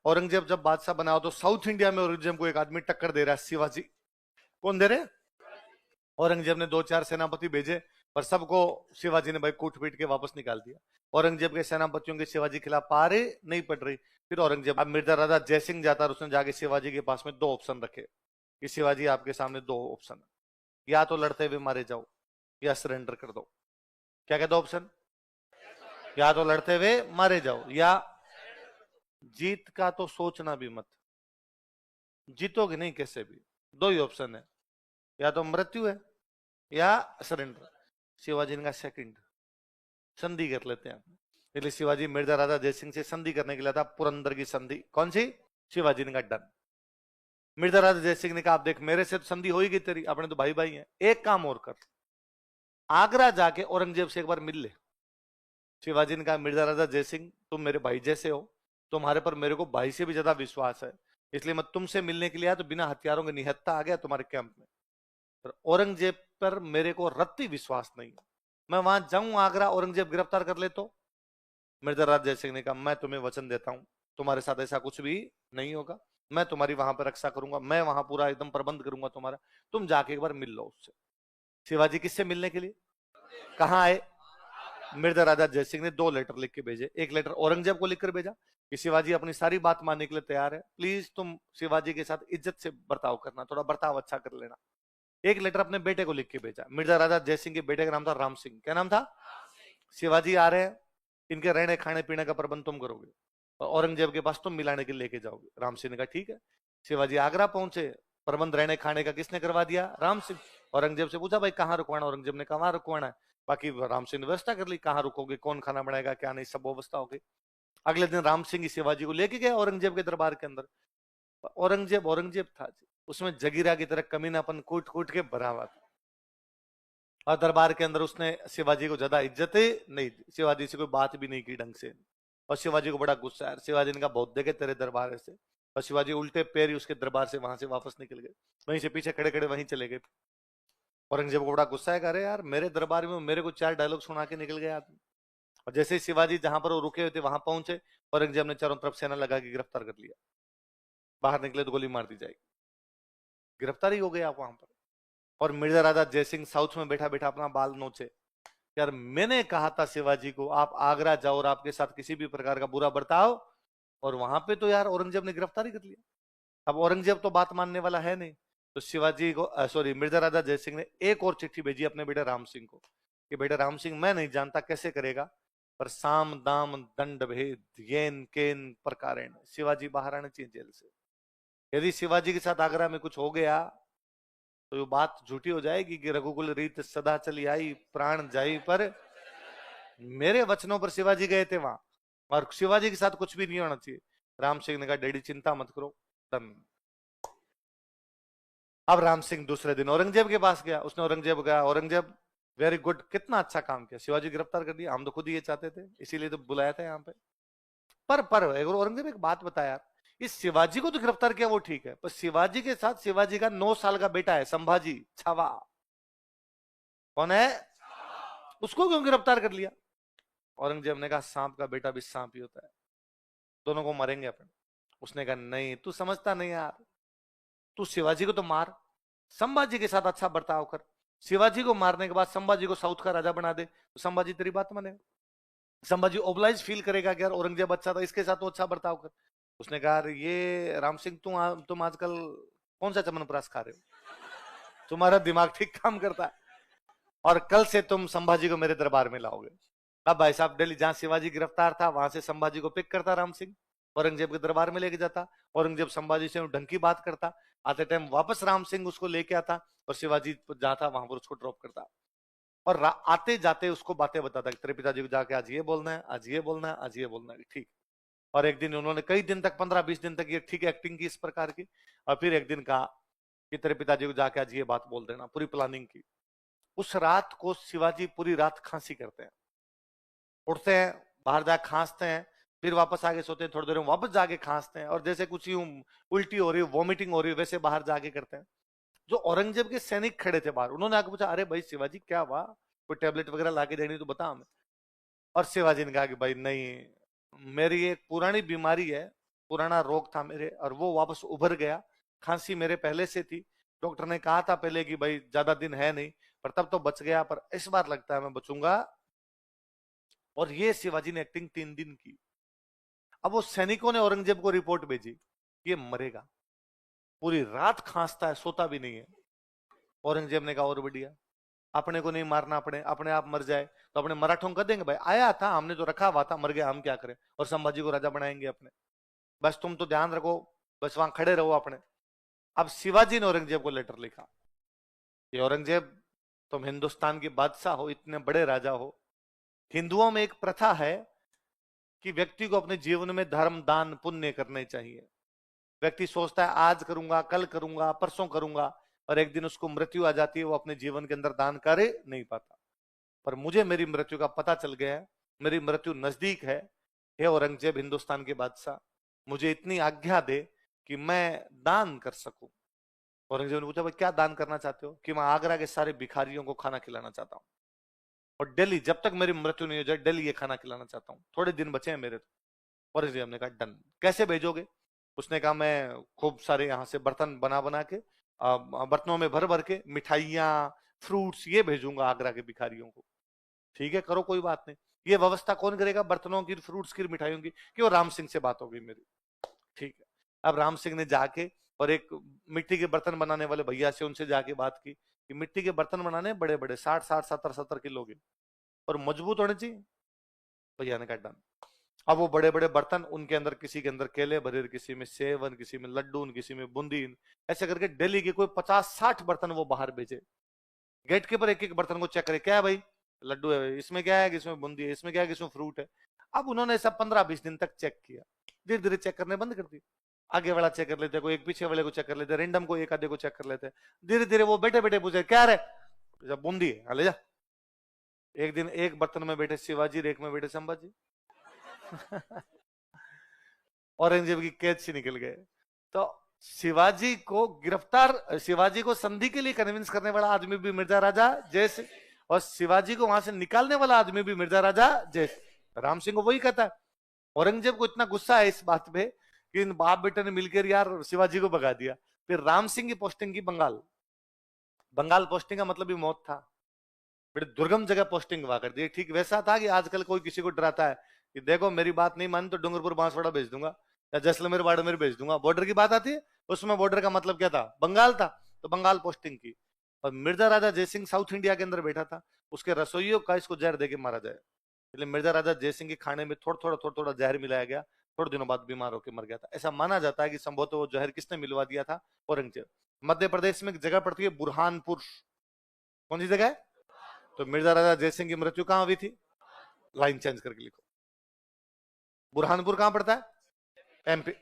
औरंगजेब जब बादशाह बना तो साउथ इंडिया में औरंगजेब को एक आदमी टक्कर दे रहा है, शिवाजी। कौन दे रहे? औरंगजेब ने 2-4 सेनापति भेजे, पर सबको शिवाजी ने भाई कूट पीट के वापस निकाल दिया। औरंगजेब के सेनापतियों के शिवाजी के खिलाफ पारे नहीं पड़ रही। फिर औरंगजेब, अब मिर्जा राजा जयसिंह जाता और उसने जाके शिवाजी के पास में 2 ऑप्शन रखे कि शिवाजी आपके सामने 2 ऑप्शन है, या तो लड़ते हुए मारे जाओ या सरेंडर कर दो। क्या कहता ऑप्शन? या तो लड़ते हुए मारे जाओ या जीत का तो सोचना भी मत, जीतोगे नहीं कैसे भी। 2 ही ऑप्शन है, या तो मृत्यु है या सरेंडर। शिवाजी ने कहा सेकंड, संधि कर लेते हैं। इसलिए शिवाजी मिर्जा राजा जयसिंह से संधि करने के लिए था, पुरंदर की संधि। कौन सी? शिवाजी ने कहा डन। मिर्जा राजा जयसिंह ने कहा आप देख मेरे से तो संधि हो ही गई तेरी, अपने तो भाई भाई हैं, एक काम और कर, आगरा जाके औरंगजेब से एक बार मिल ले। शिवाजी ने कहा मिर्जा राजा जयसिंह तुम मेरे भाई जैसे हो, तुम्हारे पर मेरे को भाई से भी ज्यादा विश्वास है, इसलिए मैं तुमसे मिलने के लिए आया, तो बिना हथियारों के निहत्था आ गया तुम्हारे कैंप में। पर औरंगजेब पर मेरे को रत्ती विश्वास नहीं, मैं वहां जाऊं आगरा, औरंगजेब गिरफ्तार कर ले तो? मिर्जा राजा जयसिंह ने कहा मैं तुम्हें वचन देता हूं तुम्हारे साथ ऐसा कुछ भी नहीं होगा, मैं तुम्हारी वहां पर रक्षा करूंगा, मैं वहां पूरा एकदम प्रबंध करूंगा तुम्हारा, तुम जाके एक बार मिल लो उससे। शिवाजी किससे मिलने के लिए कहां आए? मिर्जा राजा जयसिंह ने 2 लेटर लिख के भेजे। एक लेटर औरंगजेब को लिखकर भेजा कि शिवाजी अपनी सारी बात मानने के लिए तैयार है, प्लीज तुम शिवाजी के साथ इज्जत से बर्ताव करना, थोड़ा बर्ताव अच्छा कर लेना। एक लेटर अपने बेटे को लिख के भेजा। मिर्जा राजा जयसिंह के बेटे का नाम था राम सिंह। क्या नाम था? शिवाजी आ रहे हैं, इनके रहने खाने पीने का प्रबंध तुम करोगे और औरंगजेब के पास तुम मिलाने के लेके जाओगे। राम सिंह ने कहा ठीक है। शिवाजी आगरा पहुंचे, प्रबंध रहने खाने का किसने करवा दिया? राम सिंह। औरंगजेब से पूछा भाई कहाँ रुकवाना? औरंगजेब ने कहा वहां रुकवाना है। बाकी राम सिंह ने व्यवस्था कर ली, कहाँ रुकोगे, कौन खाना बनाएगा, क्या नहीं, सब व्यवस्था हो गई। अगले दिन राम सिंह शिवाजी को लेके गया औरंगजेब के दरबार के अंदर। औरंगजेब औरंगजेब था, उसमें जगीरा की तरह कमीनापन कूट कूट के भरा हुआ था, और दरबार के अंदर उसने शिवाजी को ज्यादा इज्जत नहीं दी, शिवाजी से कोई बात भी नहीं की ढंग से। और शिवाजी को बड़ा गुस्सा है। शिवाजी ने कहा बहुत देखे तेरे दरबार से। और शिवाजी उल्टे पैर ही उसके दरबार से वहां से वापस निकल गए, वहीं से पीछे खड़े खड़े वहीं चले गए। औरंगजेब को बड़ा गुस्सा है, अरे यार मेरे दरबार में मेरे को 4 डायलॉग सुना के निकल गया आदमी। और जैसे ही शिवाजी जहां पर वो रुके हुए थे वहां पहुंचे, औरंगजेब ने चारों तरफ सेना लगा के गिरफ्तार कर लिया। बाहर निकले तो गोली मार दी जाएगी, गिरफ्तारी हो गई आप वहां पर। और मिर्जा राजा जयसिंह साउथ में बैठा बैठा अपना बाल नोचे, यार मैंने कहा था शिवाजी को आप आगरा जाओ और आपके साथ किसी भी प्रकार का बुरा बर्ताव, और वहां पे तो यार औरंगजेब ने गिरफ्तारी कर लिया। अब औरंगजेब तो बात मानने वाला है नहीं, तो शिवाजी को सॉरी मिर्जा राजा जयसिंह ने एक और चिट्ठी भेजी अपने बेटे राम सिंह को कि बेटा राम सिंह मैं नहीं जानता कैसे करेगा, पर साम दाम दंड भेद येन केन प्रकारेण शिवाजी बाहर आने चाहिए जेल से। यदि शिवाजी के साथ आगरा में कुछ हो गया तो ये बात झूठी हो जाएगी कि रघुकुल रीत सदा चली आई प्राण जाई पर। मेरे वचनों पर शिवाजी गए थे वहां, और शिवाजी के साथ कुछ भी नहीं होना चाहिए। राम सिंह ने कहा डैडी चिंता मत करो, डन। अब राम सिंह दूसरे दिन औरंगजेब के पास गया। उसने औरंगजेब कहा औरंगजेब वेरी गुड, कितना अच्छा काम किया, शिवाजी गिरफ्तार कर दिया, हम तो खुद ही ये चाहते थे, इसीलिए तो बुलाया था यहाँ पे। पर औरंगजेब एक बात बताया यार, इस शिवाजी को तो गिरफ्तार किया वो ठीक है, पर शिवाजी के साथ शिवाजी का 9 साल का बेटा है संभाजी छावा, कौन है, उसको क्यों गिरफ्तार कर लिया? औरंगजेब ने कहा सांप का बेटा भी सांप ही होता है, दोनों को मारेंगे अपन। उसने कहा नहीं तू समझता नहीं यार, तू शिवाजी को तो मार, संभाजी के साथ अच्छा बर्ताव कर, शिवाजी को मारने के बाद संभाजी को साउथ का राजा बना दे तो संभाजी तेरी बात मानेगा, संभाजी ओबलाइज फील करेगा कि यार औरंगजेब अच्छा था, इसके साथ तो अच्छा बर्ताव कर। उसने कहा ये राम सिंह तुम आजकल कौन सा चमनप्राश खा रहे हो, तुम्हारा दिमाग ठीक काम करता है, और कल से तुम संभाजी को मेरे दरबार में लाओगे। अब भाई साहब दिल्ली जहां शिवाजी गिरफ्तार था वहां से संभाजी को पिक करता राम सिंह, औरंगजेब के दरबार में लेके जाता, औरंगजेब संभाजी से ढंग की बात करता, आते टाइम वापस राम सिंह उसको लेके आता और शिवाजी जहां था वहां पर उसको ड्रॉप करता, और आते जाते उसको बातें बताता कि तेरे पिताजी को जाके आज ये बोलना है, आज ये बोलना है, आज ये बोलना है, ठीक। और एक दिन उन्होंने कई दिन तक 15-20 दिन तक ये ठीक एक्टिंग की इस प्रकार की, और फिर एक दिन कहा कि तेरे पिताजी को जाके आज ये बात बोल देना, पूरी प्लानिंग की। उस रात को शिवाजी पूरी रात खांसी करते हैं, उठते हैं बाहर जाके खांसते हैं, फिर वापस आके सोते हैं, थोड़ी देर में वापस जाके खांसते हैं, और जैसे कुछ यूं उल्टी हो रही है वॉमिटिंग हो रही है वैसे बाहर जाके करते हैं। जो औरंगजेब के सैनिक खड़े थे बाहर, उन्होंने आके पूछा अरे भाई शिवाजी क्या हुआ, कोई टेबलेट वगैरह लाके देनी तो बता हमें। और शिवाजी ने कहा कि भाई नहीं, मेरी एक पुरानी बीमारी है, पुराना रोग था मेरे और वो वापस उभर गया। खांसी मेरे पहले से थी, डॉक्टर ने कहा था पहले कि भाई ज्यादा दिन है नहीं, पर तब तो बच गया, पर इस बार लगता है मैं बचूंगा। और ये शिवाजी ने एक्टिंग 3 दिन की। अब वो सैनिकों ने औरंगजेब को रिपोर्ट भेजी, ये मरेगा, पूरी रात खांसता है, सोता भी नहीं है। औरंगजेब ने कहा और बढ़िया, अपने को नहीं मारना, अपने अपने आप मर जाए तो अपने मराठों को देंगे, भाई आया था हमने तो रखा हुआ था, मर गया हम क्या करें, और संभाजी को राजा बनाएंगे अपने, बस तुम तो ध्यान रखो, बस वहां खड़े रहो अपने। अब शिवाजी ने औरंगजेब को लेटर लिखा कि औरंगजेब, तुम हिंदुस्तान के बादशाह हो, इतने बड़े राजा हो, हिंदुओं में एक प्रथा है कि व्यक्ति को अपने जीवन में धर्म दान पुण्य करने चाहिए। व्यक्ति सोचता है आज करूंगा, कल करूंगा, परसों करूंगा, और एक दिन उसको मृत्यु आ जाती है, वो अपने जीवन के अंदर दान कर नहीं पाता। पर मुझे मेरी मृत्यु का पता चल गया है, मेरी मृत्यु नजदीक है। हे औरंगजेब, हिंदुस्तान के बादशाह, मुझे इतनी आज्ञा दे कि मैं दान कर सकूं। औरंगजेब ने पूछा, भाई क्या दान करना चाहते हो? कि मैं आगरा के सारे भिखारियों को खाना खिलाना चाहता हूँ, और डेली जब तक मेरी मृत्यु नहीं हो जाए डेली ये खाना खिलाना चाहता हूँ, थोड़े दिन बचे हैं मेरे तो। औरंगजेब ने कहा डन। कैसे भेजोगे? उसने कहा मैं खूब सारे यहाँ से बर्तन बना बना के, बर्तनों में भर भर के मिठाइयाँ, फ्रूट्स ये भेजूंगा आगरा के भिखारियों को। ठीक है, करो, कोई बात नहीं। ये व्यवस्था कौन करेगा, बर्तनों की, फ्रूट्स की, मिठाइयों की? कि वो राम सिंह से बात हो गई मेरी। ठीक है, अब राम सिंह ने जाके और एक मिट्टी के बर्तन बनाने वाले भैया से, उनसे जाके बात की कि मिट्टी के बर्तन बनाने बड़े बड़े 60-60, 70-70 किलो के, और मजबूत होने चाहिए। भैया ने कहा डन। अब वो बड़े बड़े बर्तन, उनके अंदर किसी के अंदर केले भरे, किसी में सेवन, किसी में लड्डू, किसी में बूंदी, ऐसे करके डेली के कोई 50-60 बर्तन वो बाहर भेजे। गेट के ऊपर एक एक बर्तन को चेक करे, क्या है भाई? लड्डू है, इसमें क्या है, इसमें बूंदी है, इसमें क्या है, इसमें फ्रूट है। अब उन्होंने सब 15-20 दिन तक चेक किया, धीरे धीरे चेक करने बंद कर दिए। आगे वाला चेक कर लेते, कोई एक पीछे वाले को चेक कर लेते, रेंडम को एक आधे को चेक कर लेते। धीरे धीरे वो बैठे बैठे पूछे, क्या रे? जब बूंदी है, ले जा। एक दिन एक बर्तन में बैठे शिवाजी, एक में बैठे संभाजी। औरंगजेब की कैद से निकल गए। तो शिवाजी को गिरफ्तार, शिवाजी को संधि के लिए कन्विंस करने वाला आदमी भी मिर्जा राजा जयसिंह, और शिवाजी को वहां से निकालने वाला आदमी भी मिर्जा राजा जयसिंह। राम सिंह को वही कहता है। औरंगजेब को इतना गुस्सा है इस बात पे कि इन बाप बेटे ने मिलकर यार शिवाजी को भगा दिया। फिर राम सिंह की पोस्टिंग की बंगाल। बंगाल पोस्टिंग का मतलब भी मौत था, बड़े दुर्गम जगह पोस्टिंग हुआ कर दी। ठीक वैसा था कि आजकल कोई किसी को डराता है कि देखो मेरी बात नहीं मानी तो डूंगरपुर बांसवाड़ा भेज दूंगा, या जैसलमेर बाड़मेर भेज दूंगा। बॉर्डर की बात आती है, उसमें बॉर्डर का मतलब क्या था? बंगाल था, तो बंगाल पोस्टिंग की। और मिर्जा राजा जयसिंह साउथ इंडिया के अंदर बैठा था, उसके रसोइयों का इसको जहर देके मारा जाए। इसलिए मिर्जा राजा जयसिंह के खाने में थोड़ा थोड़ा जहर मिलाया गया, थोड़े दिनों बाद बीमार होकर मर गया था। ऐसा माना जाता है कि संभवतः वो जहर किसने मिलवा दिया था? औरंगजेब। मध्य प्रदेश में एक जगह पड़ती है बुरहानपुर। कौन सी जगह है? तो मिर्जा राजा जयसिंह की मृत्यु कहां हुई थी? लाइन चेंज करके लिखो, बुरहानपुर कहां पड़ता है? एमपी।